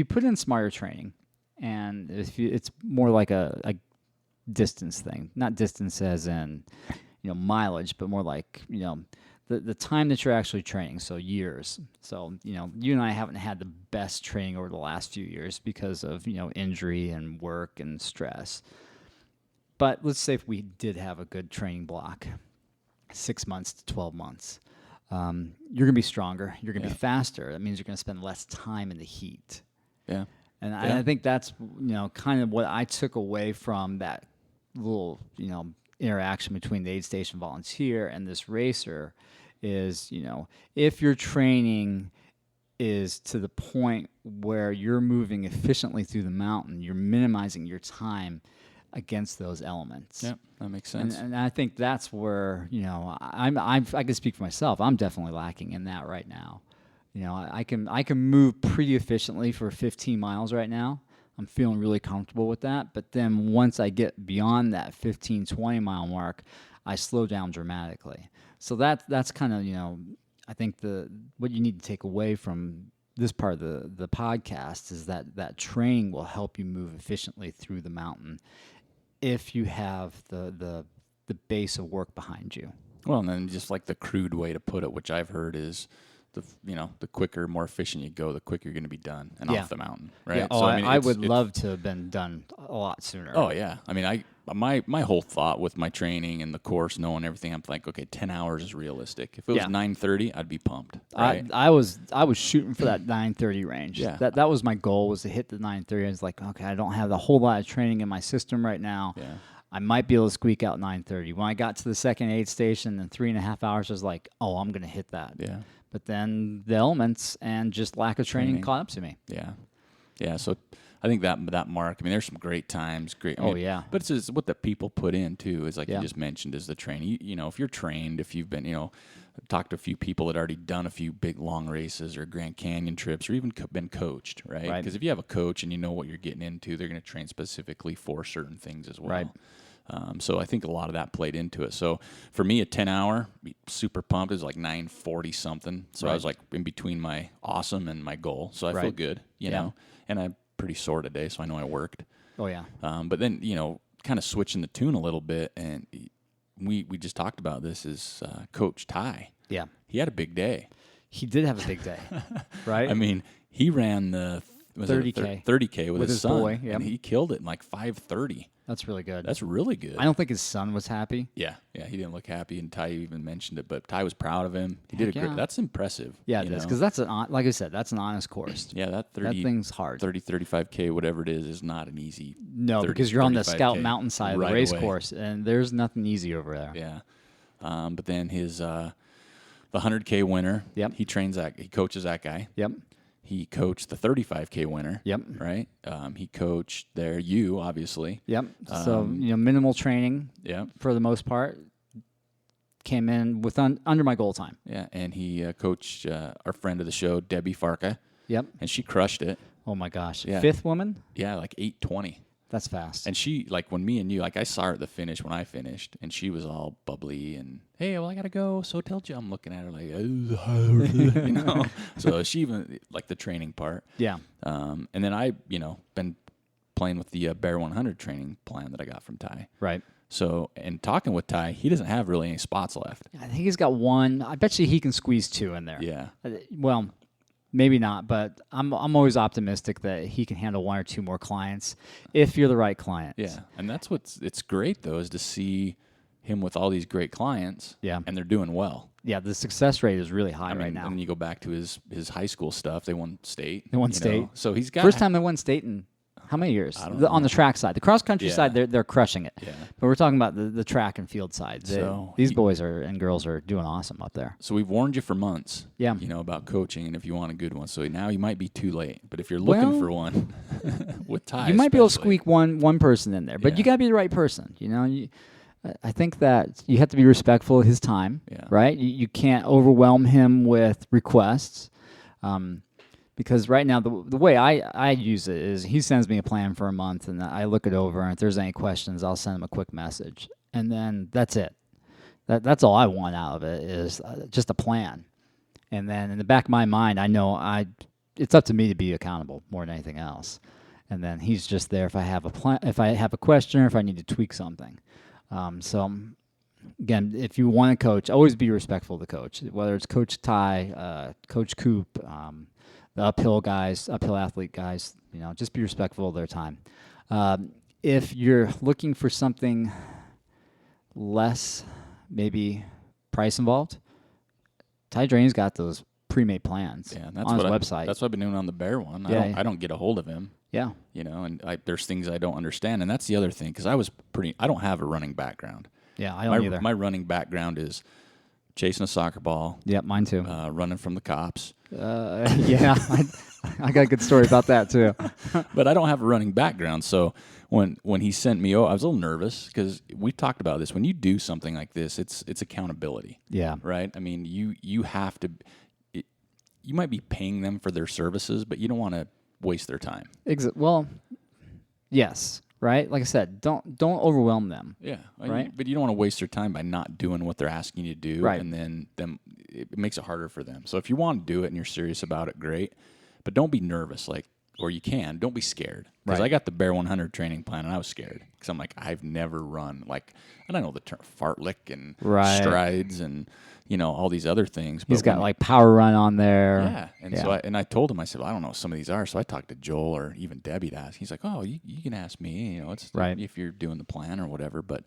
C: put in smarter training, and it's more like a distance thing, not distance as in mileage, but more like the time that you're actually training, so years. So you and I haven't had the best training over the last few years because of injury and work and stress. But let's say if we did have a good training block, 6 months to 12 months. You're going to be stronger. You're going to be faster. That means you're going to spend less time in the heat.
B: Yeah.
C: And I think that's, kind of what I took away from that little, interaction between the aid station volunteer and this racer is, if your training is to the point where you're moving efficiently through the mountain, you're minimizing your time against those elements.
B: Yeah, that makes sense.
C: And I think that's where, I can speak for myself. I'm definitely lacking in that right now. I can move pretty efficiently for 15 miles right now. I'm feeling really comfortable with that. But then once I get beyond that 15, 20 mile mark, I slow down dramatically. So that's kind of, I think what you need to take away from this part of the podcast is that training will help you move efficiently through the mountain if you have the base of work behind you.
B: Well, and then just like the crude way to put it, which I've heard is the quicker, more efficient you go, the quicker you're going to be done and off the mountain, right?
C: Yeah. Oh,
B: so,
C: I would love to have been done a lot sooner.
B: Oh yeah. I mean, my whole thought with my training and the course, knowing everything, I'm like, okay, 10 hours is realistic. If it was 9:30, I'd be pumped. Right?
C: I was shooting for that 9:30 range.
B: Yeah.
C: That was my goal, was to hit the 9:30. I was like, okay, I don't have a whole lot of training in my system right now.
B: Yeah.
C: I might be able to squeak out 9:30. When I got to the second aid station in 3.5 hours, I was like, oh, I'm going to hit that.
B: Yeah.
C: But then the elements and just lack of training caught up to me.
B: Yeah. Yeah. So I think that mark, I mean, there's some great times.
C: Yeah.
B: But it's just what the people put in, too, is like you
C: Yeah.
B: just mentioned, is the training. You know, if you're trained, if you've been, I've talked to a few people that already done a few big long races or Grand Canyon trips or even been coached, right?
C: Right.
B: Because if you have a coach and you know what you're getting into, they're going to train specifically for certain things as well.
C: Right.
B: So I think a lot of that played into it. So for me, a 10-hour, super pumped. It was like 9:40 something. So I was like in between my awesome and my goal. So I feel good, you know. And I'm pretty sore today, so I know I worked.
C: Oh, yeah.
B: But then, kind of switching the tune a little bit, and we just talked about this, is Coach Ty.
C: Yeah.
B: He had a big day.
C: He did have a big day, right?
B: I mean, he ran the
C: 30K.
B: 30K with his son,
C: boy, yep.
B: and he killed it in like 5:30.
C: That's really good.
B: That's really good.
C: I don't think his son was happy.
B: Yeah, he didn't look happy, and Ty even mentioned it, but Ty was proud of him. He did a great.
C: yeah.
B: That's impressive.
C: Yeah, it is, because that's like I said, that's an honest course.
B: Yeah, that
C: thing's hard.
B: 35K, whatever it is not an easy.
C: No, because you're on the Scout
B: 35K
C: Mountain side of the
B: right
C: race
B: away.
C: course, and there's nothing easy over there.
B: Yeah, but then his the 100K winner.
C: Yep.
B: He trains that. He coaches that guy.
C: Yep.
B: He coached the 35K winner.
C: Yep.
B: Right. He coached you obviously.
C: Yep. So minimal training.
B: Yeah.
C: For the most part, came in with under my goal time.
B: Yeah, and he coached our friend of the show, Debbie Farka.
C: Yep.
B: And she crushed it.
C: Oh my gosh.
B: Yeah.
C: 5th woman?
B: Yeah, like 8:20.
C: That's fast.
B: And she, like when me and you, like I saw her at the finish when I finished, and she was all bubbly and, hey, well, I got to go. So tell you, I'm looking at her like, So she even, like the training part.
C: Yeah.
B: And then I, been playing with the Bear 100 training plan that I got from Ty.
C: Right.
B: So, and talking with Ty, he doesn't have really any spots left.
C: I think he's got one. I bet you he can squeeze 2 in there.
B: Yeah.
C: Well, maybe not, but I'm always optimistic that he can handle 1 or 2 more clients if you're the right client.
B: Yeah, and that's it's great though, is to see him with all these great clients.
C: Yeah.
B: And they're doing well.
C: Yeah, the success rate is really high
B: I mean,
C: right now.
B: And you go back to his high school stuff. They won state.
C: They won state.
B: So he's got
C: First time they won state in how many years?
B: I don't know.
C: On the track side. The cross country
B: Yeah.
C: side, they're crushing it.
B: Yeah.
C: But we're talking about the track and field side. These boys and girls are doing awesome up there.
B: So we've warned you for months.
C: Yeah.
B: About coaching and if you want a good one. So now you might be too late. But if you're looking for one with Ty,
C: you might be able to
B: especially,
C: squeak one person in there, but
B: Yeah.
C: you got to be the right person. I think that you have to be respectful of his time,
B: Yeah.
C: right? You can't overwhelm him with requests. Because right now, the way I use it is he sends me a plan for a month, and I look it over, and if there's any questions, I'll send him a quick message. And then that's it. That's all I want out of it is just a plan. And then in the back of my mind, I know it's up to me to be accountable more than anything else. And then he's just there if I have a plan, if I have a question, or if I need to tweak something. So again, if you want to coach, always be respectful of the coach, whether it's Coach Ty, Coach Coop, the uphill athlete guys, just be respectful of their time. If you're looking for something less, maybe price involved, Ty Drain's got those pre-made plans
B: and that's
C: on his
B: what
C: website.
B: That's what I've been doing on the Bear one.
C: Yeah.
B: I don't get a hold of him.
C: Yeah.
B: And there's things I don't understand. And that's the other thing, because I don't have a running background.
C: Yeah, I don't either.
B: My running background is chasing a soccer ball.
C: Yep, mine too.
B: Running from the cops.
C: Yeah, I got a good story about that too.
B: But I don't have a running background. So when he sent me, I was a little nervous because we talked about this. When you do something like this, it's accountability.
C: Yeah.
B: Right? I mean, you have to, you might be paying them for their services, but you don't want to waste their time.
C: Well, yes. Right? Like I said, don't overwhelm them.
B: Yeah.
C: Right?
B: But you don't want to waste their time by not doing what they're asking you to do.
C: Right.
B: And then it makes it harder for them. So if you want to do it and you're serious about it, great. But don't be nervous, or you can. Don't be scared. Because
C: Right.
B: I got the Bear 100 training plan, and I was scared. Because I'm like, I've never run. And I know the term fartlek and
C: Right.
B: strides and, all these other things.
C: He's
B: But
C: got power run on there.
B: Yeah. And so I told him, I said, well, I don't know what some of these are. So I talked to Joel or even Debbie to ask. He's like, oh, you can ask me. It's
C: Right.
B: if you're doing the plan or whatever. But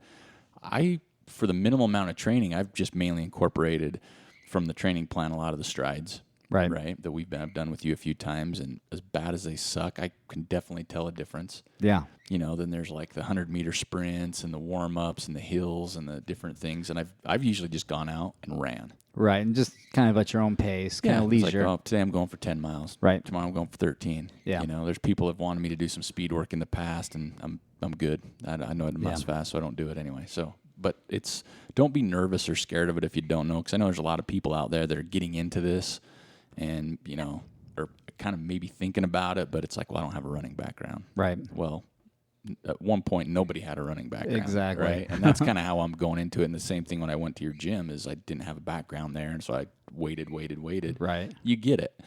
B: for the minimal amount of training, I've just mainly incorporated from the training plan a lot of the strides.
C: Right.
B: That I've done with you a few times, and as bad as they suck, I can definitely tell a difference.
C: Yeah.
B: Then there's like the 100-meter sprints and the warm-ups and the hills and the different things, and I've usually just gone out and ran.
C: Right, and just kind of at your own pace, kind of leisure.
B: It's like, today I'm going for 10 miles.
C: Right.
B: Tomorrow I'm going for 13.
C: Yeah.
B: There's people that wanted me to do some speed work in the past, and I'm good. I know I'm not as fast, so I don't do it anyway. So, but don't be nervous or scared of it if you don't know, because I know there's a lot of people out there that are getting into this, and are kind of maybe thinking about it, but it's like, well, I don't have a running background.
C: Right.
B: Well, at one point, nobody had a running background.
C: Exactly.
B: Right? And that's kind of how I'm going into it. And the same thing when I went to your gym is I didn't have a background there, and so I waited.
C: Right.
B: You get it.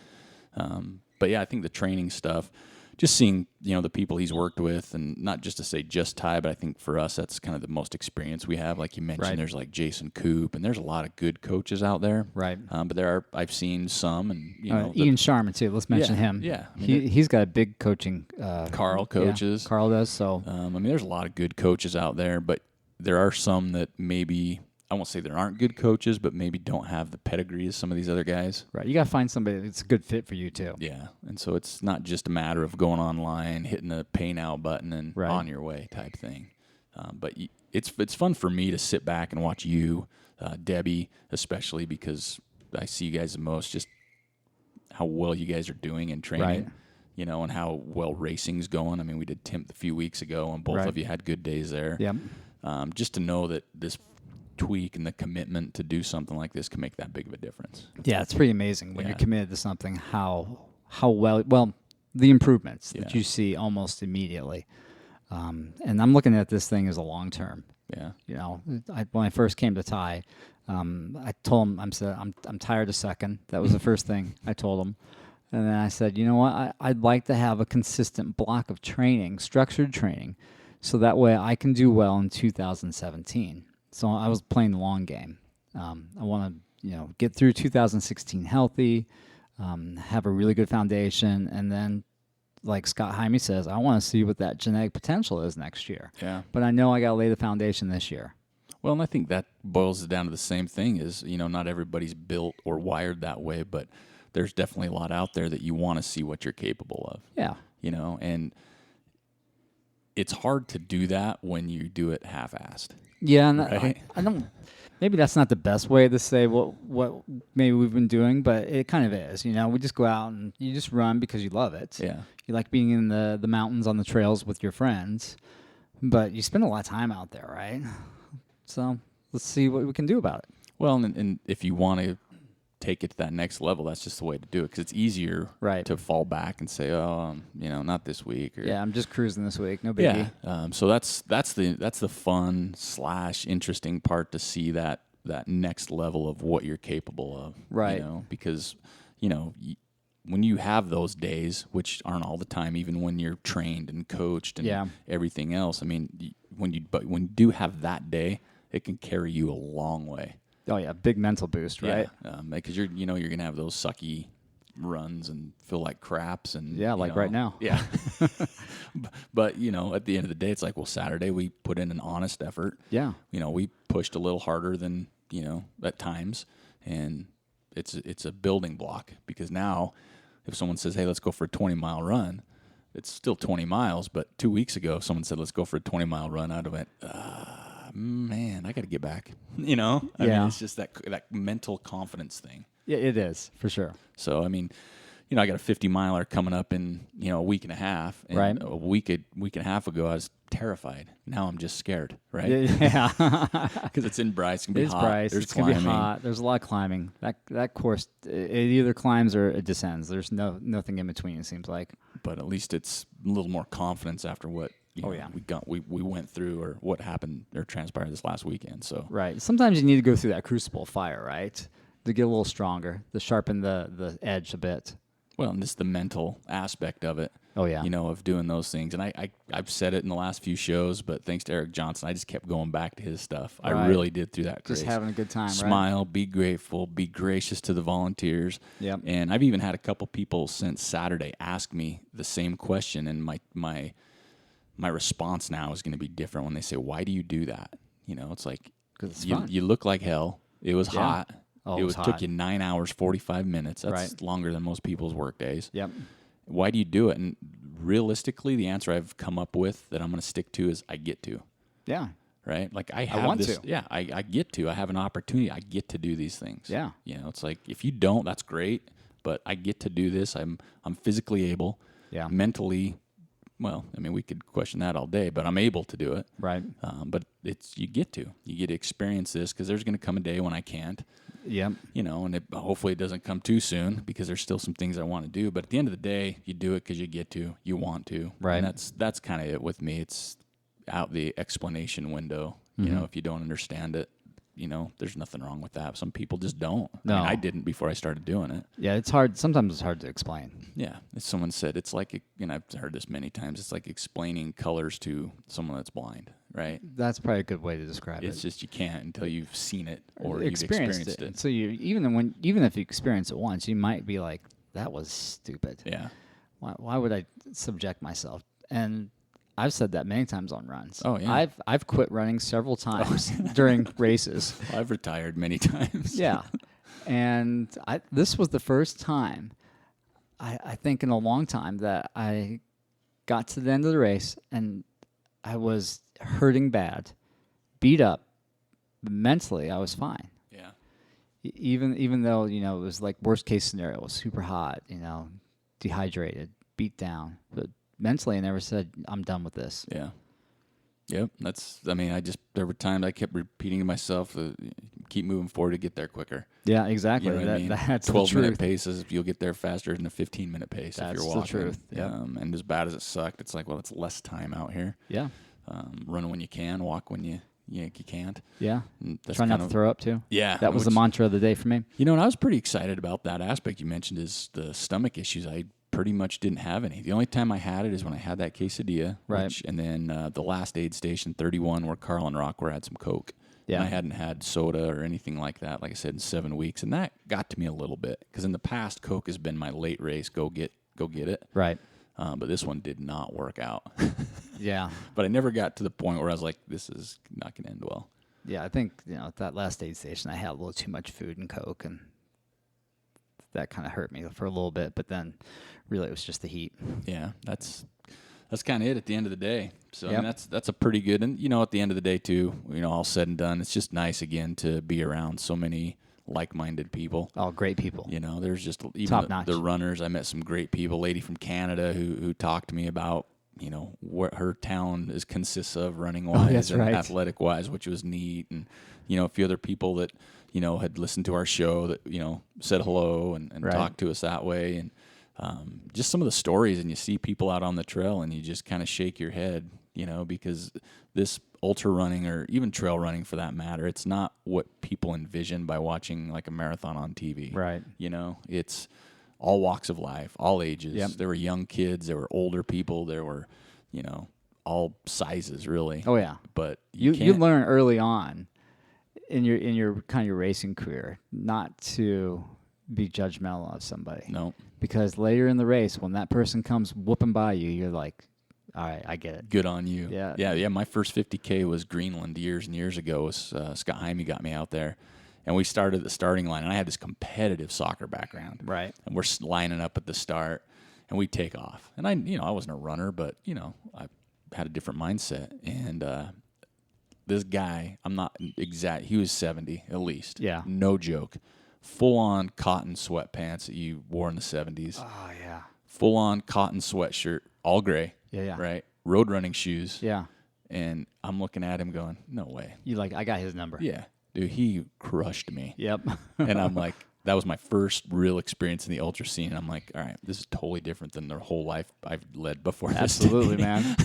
B: But yeah, I think the training stuff, just seeing, the people he's worked with, and not just to say just Ty, but I think for us, that's kind of the most experience we have. Like you mentioned,
C: Right.
B: There's like Jason Coop, and there's a lot of good coaches out there.
C: Right.
B: But I've seen some, and,
C: Ian Sharman, too. Let's mention him.
B: Yeah.
C: He's got a big coaching.
B: Carl coaches.
C: Yeah, Carl does, so.
B: There's a lot of good coaches out there, but there are some that maybe, I won't say there aren't good coaches, but maybe don't have the pedigree as some of these other guys.
C: Right. You got to find somebody that's a good fit for you, too.
B: Yeah. And so it's not just a matter of going online, hitting the pay now button, and
C: Right.
B: on your way type thing. But it's fun for me to sit back and watch you, Debbie, especially because I see you guys the most, just how well you guys are doing in training.
C: Right.
B: And how well racing's going. I mean, we did Temp a few weeks ago, and both
C: Right.
B: of you had good days there.
C: Yep.
B: Just to know that this tweak and the commitment to do something like this can make that big of a difference.
C: Yeah, it's pretty amazing when
B: Yeah.
C: you're committed to something, how well, the improvements that you see almost immediately. And I'm looking at this thing as a long term.
B: Yeah.
C: When I first came to Ty, I told him, I'm tired of second. That was the first thing I told him. And then I said, you know what? I'd like to have a consistent block of training, structured training, so that way I can do well in 2017. So I was playing the long game. I want to, get through 2016 healthy, have a really good foundation, and then, like Scott Jaime says, I want to see what that genetic potential is next year.
B: Yeah.
C: But I know I got to lay the foundation this year.
B: Well, and I think that boils down to the same thing is, not everybody's built or wired that way, but there's definitely a lot out there that you want to see what you're capable of.
C: Yeah.
B: And it's hard to do that when you do it half-assed.
C: Yeah, and
B: Right.
C: I don't. Maybe that's not the best way to say what maybe we've been doing, but it kind of is. We just go out and you just run because you love it.
B: Yeah.
C: You like being in the mountains on the trails with your friends, but you spend a lot of time out there, right? So let's see what we can do about it.
B: Well, and if you want to take it to that next level, that's just the way to do it, because it's easier
C: Right.
B: to fall back and say, not this week. Or,
C: Yeah, I'm just cruising this week. No biggie.
B: Yeah. So that's the fun / interesting part, to see that next level of what you're capable of.
C: Right.
B: Because when you have those days, which aren't all the time, even when you're trained and coached and everything else. I mean, when you do have that day, it can carry you a long way.
C: Oh yeah, big mental boost, right?
B: Yeah, because you're gonna have those sucky runs and feel like craps, and
C: right now.
B: Yeah. But at the end of the day, it's like, well, Saturday we put in an honest effort.
C: Yeah.
B: We pushed a little harder than at times, and it's a building block, because now if someone says, hey, let's go for a 20-mile run, it's still 20 miles. But 2 weeks ago, if someone said, let's go for a 20-mile run, I'd have went, man, I got to get back. I mean, it's just that mental confidence thing.
C: Yeah, it is, for sure.
B: So, I mean, I got a 50-miler coming up in, a week and a half. And
C: Right.
B: a week and a half ago, I was terrified. Now I'm just scared, right?
C: Yeah.
B: Because it's in Bryce. It's going to be hot.
C: Bryce.
B: There's
C: It's going to be
B: climbing.
C: hot. There's a lot of climbing. That course, it either climbs or it descends. There's nothing in between, it seems like.
B: But at least it's a little more confidence after what we went through, or what happened or transpired this last weekend. So
C: Right. Sometimes you need to go through that crucible fire, right? To get a little stronger, to sharpen the edge a bit.
B: Well, and just the mental aspect of it.
C: Oh, yeah.
B: Of doing those things. And I've said it in the last few shows, but thanks to Eric Johnson, I just kept going back to his stuff.
C: Right.
B: I really did through that
C: Just
B: race.
C: having a good time, right?
B: Smile, be grateful, be gracious to the volunteers.
C: Yep.
B: And I've even had a couple people since Saturday ask me the same question, and my response now is going to be different when they say, why do you do that? It's like,
C: 'Cause it's fun.
B: you look like hell. It was hot.
C: Oh,
B: it
C: was
B: took
C: hot.
B: you 9 hours, 45 minutes. That's
C: Right.
B: longer than most people's work days.
C: Yep.
B: Why do you do it? And realistically, the answer I've come up with that I'm going to stick to is I get to.
C: Yeah.
B: Right? Like I have
C: want
B: this.
C: to.
B: Yeah, I get to. I have an opportunity. I get to do these things.
C: Yeah.
B: You know, it's like if you don't, that's great. But I get to do this. I'm physically able.
C: Yeah.
B: Mentally, well, I mean, we could question that all day, but I'm able to do it.
C: Right.
B: But you get to experience this because there's going to come a day when I can't.
C: Yep.
B: You know, and hopefully it doesn't come too soon because there's still some things I want to do. But at the end of the day, you do it because you get to, you want to.
C: Right.
B: And that's kind of it with me. It's out the explanation window. You know, if you don't understand it, you know, there's nothing wrong with that. Some people just don't.
C: No.
B: I mean, I didn't before I started doing it.
C: Yeah, it's hard. Sometimes it's hard to explain.
B: Yeah. As someone said, it's like, and I've heard this many times, it's like explaining colors to someone that's blind, right?
C: That's probably a good way to describe
B: It's
C: it.
B: just you can't until you've seen it or you've
C: Experienced
B: experienced it.
C: So you even if you experience it once, you might be like, that was stupid.
B: Yeah.
C: Why would I subject myself? And I've said that many times on runs.
B: Oh, yeah.
C: I've quit running several times during races.
B: I've retired many times.
C: Yeah. And this was the first time, I think in a long time, that I got to the end of the race and I was hurting bad, beat up. Mentally, I was fine.
B: Yeah.
C: Even though, you know, it was like worst case scenario, it was super hot, you know, dehydrated, beat down. But mentally, I never said, I'm done with this.
B: Yeah. Yep. There were times I kept repeating to myself, keep moving forward to get there quicker.
C: Yeah, exactly.
B: You know what I mean?
C: That's
B: 12-minute
C: the truth.
B: paces, you'll get there faster than a 15-minute pace
C: That's
B: if you're
C: the
B: walking.
C: truth. Yep.
B: And as bad as it sucked, it's like, well, it's less time out here.
C: Yeah.
B: Run when you can, walk when you can't.
C: Yeah.
B: And that's
C: Try not
B: kind
C: to
B: of-
C: throw up too.
B: Yeah.
C: That was the mantra of the day for me.
B: You know, and I was pretty excited about that aspect you mentioned is the stomach issues. I pretty much didn't have any. The only time I had it is when I had that quesadilla.
C: Right.
B: And then the last aid station, 31, where Carl and Rockware had some Coke.
C: Yeah.
B: And I hadn't had soda or anything like that, like I said, in 7 weeks. And that got to me a little bit because in the past, Coke has been my late race, go get it.
C: Right.
B: But this one did not work out.
C: Yeah.
B: But I never got to the point where I was like, this is not going to end well.
C: Yeah, I think, you know, at that last aid station, I had a little too much food and Coke, and that kind of hurt me for a little bit. But then, really, it was just the heat.
B: Yeah, that's kind of it at the end of the day. So I
C: Yep.
B: mean, that's a pretty good. And you know, at the end of the day, too, you know, all said and done, it's just nice again to be around so many like-minded people.
C: Oh, great people.
B: You know, there's just even
C: Top notch.
B: the runners. I met some great people. Lady from Canada who talked to me about, you know, what her town consists of running wise
C: that's
B: and
C: right.
B: athletic wise, which was neat. And you know, a few other people that you know had listened to our show that you know said hello and
C: Right.
B: talked to us that way. And just some of the stories, and you see people out on the trail, and you just kind of shake your head, you know, because this ultra running or even trail running for that matter, it's not what people envision by watching like a marathon on TV.
C: Right.
B: You know, it's all walks of life, all ages.
C: Yep.
B: There were young kids, there were older people, there were, you know, all sizes really.
C: Oh, yeah.
B: But
C: You
B: can't-
C: learn early on in your kind of your racing career not to be judgmental of somebody.
B: No.
C: Because later in the race, when that person comes whooping by you, you're like, all right, I get it.
B: Good on you.
C: Yeah.
B: Yeah. My first 50K was Greenland years and years ago. Scott Jaime got me out there. And we started at the starting line. And I had this competitive soccer background.
C: Right.
B: And we're lining up at the start. And we take off. And I wasn't a runner, but, you know, I had a different mindset. And this guy, I'm not exact, he was 70 at least.
C: Yeah.
B: No joke. Full-on cotton sweatpants that you wore in the 70s.
C: Oh, yeah.
B: Full-on cotton sweatshirt, all gray.
C: Yeah.
B: Right? Road running shoes.
C: Yeah.
B: And I'm looking at him going, no way.
C: I got his number.
B: Yeah. Dude, he crushed me.
C: Yep.
B: And I'm like, that was my first real experience in the ultra scene. I'm like, all right, this is totally different than the whole life I've led before this
C: Absolutely,
B: day.
C: man.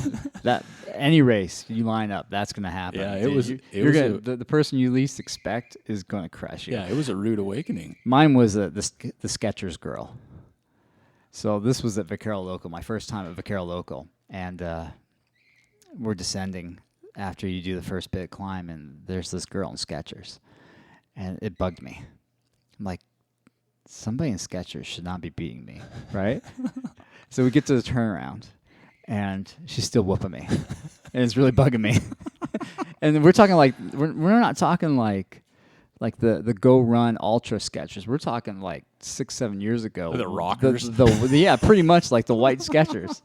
C: That any race you line up, that's going to happen.
B: Yeah,
C: Dude,
B: it was
C: the person you least expect is going to crush you.
B: Yeah, it was a rude awakening.
C: Mine was the Skechers girl. So this was at Vaquero Local, my first time at Vaquero Local, and we're descending after you do the first bit climb, and there's this girl in Skechers, and it bugged me. I'm like, somebody in Skechers should not be beating me, right? So we get to the turnaround, and she's still whooping me, and it's really bugging me. And we're talking like we're not talking like like the Go Run Ultra Skechers. We're talking like 6-7 years ago.
B: The rockers?
C: Yeah, pretty much like the white Skechers.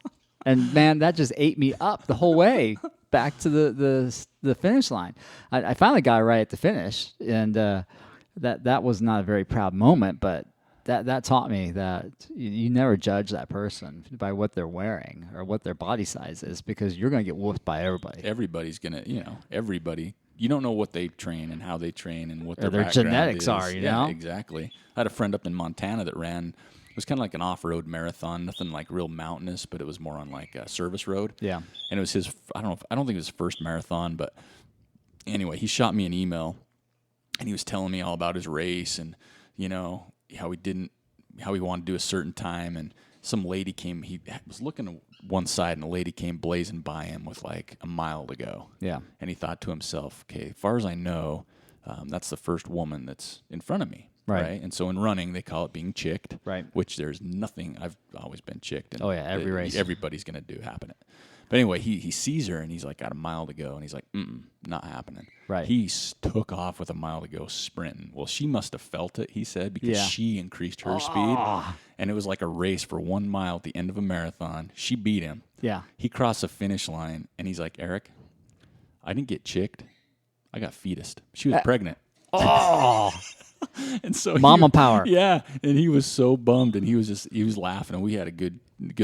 C: And man, that just ate me up the whole way back to the finish line. I finally got it right at the finish, and that was not a very proud moment, but that taught me that you never judge that person by what they're wearing or what their body size is, because you're going to get whooped by everybody.
B: Everybody's going to, everybody. You don't know what they train and how they train and what their
C: genetics
B: is.
C: are, you know?
B: Exactly. I had a friend up in Montana that ran, it was kind of like an off-road marathon, nothing like real mountainous, but it was more on like a service road.
C: Yeah.
B: And it was his, I don't think it was his first marathon, but anyway, he shot me an email and he was telling me all about his race and, how he wanted to do a certain time, and some lady came, he was looking to one side and a lady came blazing by him with like a mile to go.
C: Yeah.
B: And he thought to himself, okay, as far as I know, that's the first woman that's in front of me.
C: Right.
B: And so in running, they call it being chicked.
C: Right.
B: Which there's nothing, I've always been chicked. And
C: every race.
B: Everybody's going to happen it. But anyway, he sees her and he's like, got a mile to go. And he's like, not happening.
C: Right.
B: He took off with a mile to go sprinting. Well, she must have felt it, he said, because she increased her speed. And it was like a race for 1 mile at the end of a marathon. She beat him.
C: Yeah.
B: He crossed the finish line and he's like, Eric, I didn't get chicked. I got fetused. She was pregnant. And so
C: Mama power.
B: Yeah. And he was so bummed and he was laughing and we had a good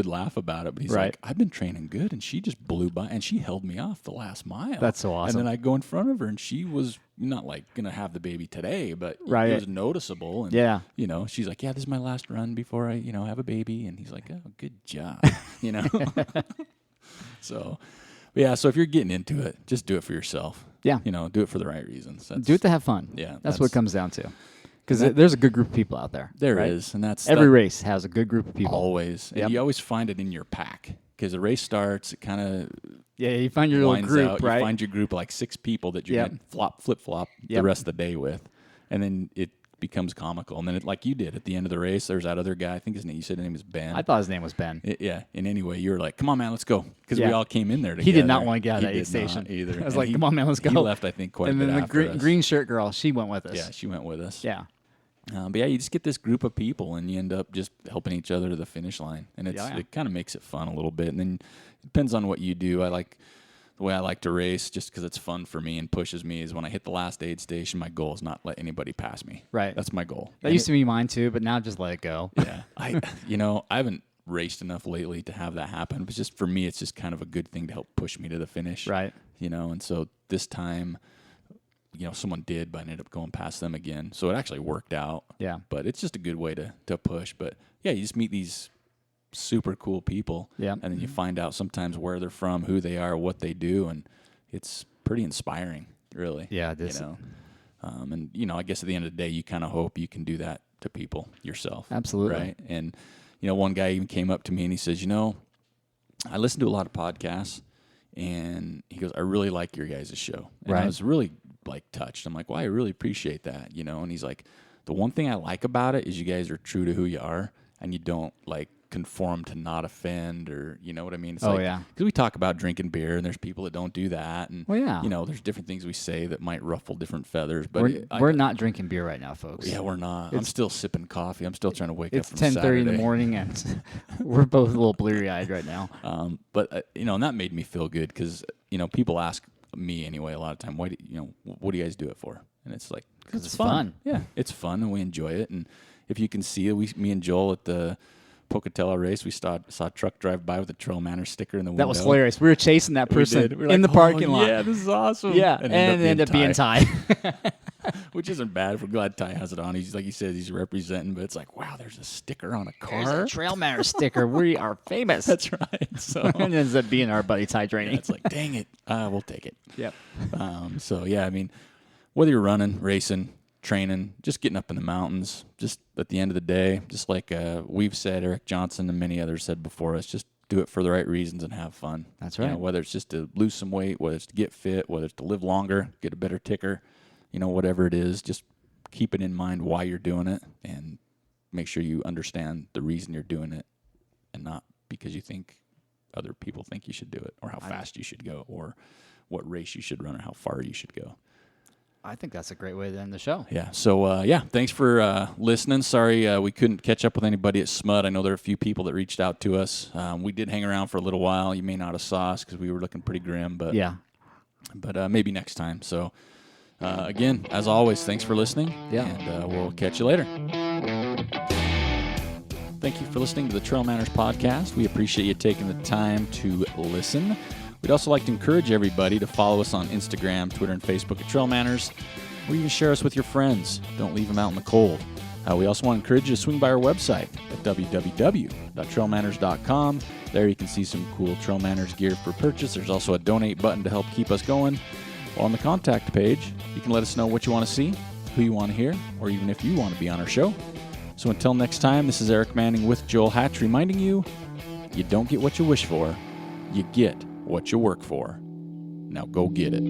B: laugh about it. But he's like, I've been training good and she just blew by and she held me off the last mile.
C: That's so awesome.
B: And then I go in front of her and she was not like going to have the baby today, but it was noticeable. And, she's like, yeah, this is my last run before I, have a baby. And he's like, oh, good job. So, so if you're getting into it, just do it for yourself.
C: Yeah.
B: Do it for the right reasons.
C: Do it to have fun.
B: Yeah.
C: That's what it comes down to. Because there's a good group of people out there.
B: There is, and that's
C: every race has a good group of people.
B: Always, and you always find it in your pack because the race starts. It kind of
C: you find your little group,
B: out.
C: right?
B: You find your group like 6 people that you're gonna flip flop the rest of the day with, and then it becomes comical. And then like you did at the end of the race, there's that other guy. I think you said his name was Ben.
C: I thought his name was Ben.
B: And anyway, you were like, "Come on, man, let's go," because we all came in there together.
C: He did not want to get out of that aid station
B: either.
C: I was like, "Come on, man, let's go."
B: He left, I think, quite a bit after us.
C: And then the green shirt girl, she went with us.
B: Yeah, she went with us.
C: Yeah.
B: But you just get this group of people, and you end up just helping each other to the finish line, and it kind of makes it fun a little bit. And then it depends on what you do. The way I like to race, just because it's fun for me and pushes me, is when I hit the last aid station, my goal is not let anybody pass me.
C: Right,
B: that's my goal.
C: That used to be mine too, but now just let it go.
B: Yeah, I haven't raced enough lately to have that happen. But just for me, it's just kind of a good thing to help push me to the finish.
C: Right.
B: And so this time, someone did, but I ended up going past them again. So it actually worked out.
C: Yeah.
B: But it's just a good way to push. But yeah, you just meet these super cool people. Yeah. And then you find out sometimes where they're from, who they are, what they do, and it's pretty inspiring, really.
C: Yeah, it is.
B: And I guess at the end of the day, you kind of hope you can do that to people yourself.
C: Absolutely.
B: Right. And one guy even came up to me and he says, I listen to a lot of podcasts, and he goes, I really like your guys' show. And I was really touched. I'm like, well, I really appreciate that, and he's like, the one thing I like about it is you guys are true to who you are, and you don't conform to not offend, or you know what I mean? It's because we talk about drinking beer, and there's people that don't do that, and there's different things we say that might ruffle different feathers. But
C: we're not drinking beer right now, folks.
B: Yeah, we're not. I'm still sipping coffee. I'm still trying to wake up from
C: 10:30 in the morning, and we're both a little bleary-eyed right now.
B: But and that made me feel good because people ask me anyway a lot of time, why what do you guys do it for? And it's like, because
C: it's fun.
B: Yeah, it's fun and we enjoy it. And if you can see it, me and Joel at the Pocatello race, we saw a truck drive by with a Trail Manners sticker in the window.
C: That was hilarious. We were chasing that person in the parking lot.
B: Yeah, this is awesome.
C: Yeah, and it ended up being Ty.
B: Which isn't bad. We're glad Ty has it on. He's like he says, he's representing, but it's like, wow, there's a sticker on a car.
C: There's a Trail Manners sticker. We are famous.
B: That's right. So
C: and it ends up being our buddy Ty training.
B: It's like, dang it, we'll take it.
C: Yep.
B: So yeah, I mean, whether you're running, racing, training, just getting up in the mountains, just at the end of the day, just like we've said, Eric Johnson and many others said before us, just do it for the right reasons and have fun.
C: That's right.
B: Whether it's just to lose some weight, whether it's to get fit, whether it's to live longer, get a better ticker, whatever it is, just keep it in mind why you're doing it and make sure you understand the reason you're doing it and not because you think other people think you should do it or how fast you should go or what race you should run or how far you should go.
C: I think that's a great way to end the show.
B: Yeah. So, thanks for listening. Sorry we couldn't catch up with anybody at SMUT. I know there are a few people that reached out to us. We did hang around for a little while. You may not have saw us because we were looking pretty grim, but maybe next time. So, again, as always, thanks for listening.
C: Yeah.
B: And we'll catch you later. Thank you for listening to the Trail Manners Podcast. We appreciate you taking the time to listen. We'd also like to encourage everybody to follow us on Instagram, Twitter, and Facebook at Trail Manners, or even share us with your friends. Don't leave them out in the cold. We also want to encourage you to swing by our website at www.trailmanners.com. There you can see some cool Trail Manners gear for purchase. There's also a donate button to help keep us going. On the contact page, you can let us know what you want to see, who you want to hear, or even if you want to be on our show. So until next time, this is Eric Manning with Joel Hatch reminding you, you don't get what you wish for, you get what you work for. Now go get it.